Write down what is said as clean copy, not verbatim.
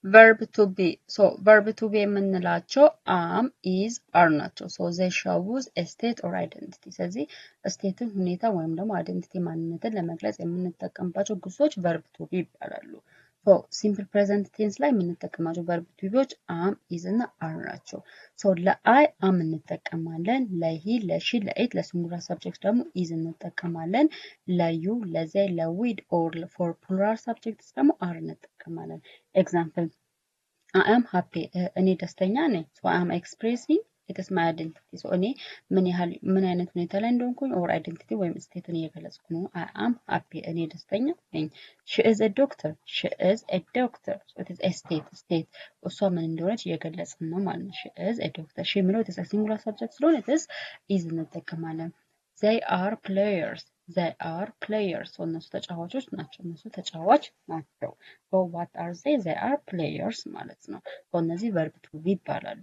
verb to be so verb to be የምንላቸው am is are ናቸው so they shows a state or identity ስለዚህ ስቴትን ሁኔታ ወይም ደግሞ አይደንቲቲ ማንነትን ለመግለጽ የምንጠቀምባቸው ግሶች verb to be ይባላሉ so simple present tense ላይ የምንጠቀማቸው verb to beዎች am is እና are ናቸው so ለአይ am እንጠቀማለን ለሂ ለሺ ለኢት ለሲንጉላር ሰብጀክት ደግሞ is እንጠቀማለን ለዩ ለዘይ ለዊድ or for plural subjects ደግሞ are እንጠቀማለን example I am happy እኔ ደስተኛ ነኝ so I am expressing it is my identity so እኔ ምን አይነት ሁኔታ ላይ እንደሆንኩኝ or identity ወይም ስቴትን እየገለጽኩ ነው I am happy እኔ ደስተኛ ነኝ she is a doctor so it is a state እሷ ምን እንደሆነች እየገለጽን ነው ማለት ነው she is a doctor she የሚለው it is a singular subject ስለሆነ it is እንጠቀማለን they are players so እነሱ ተጫዋቾች ናቸው so what are they are players ማለት ነው so እነዚህ verb to be ይባላሉ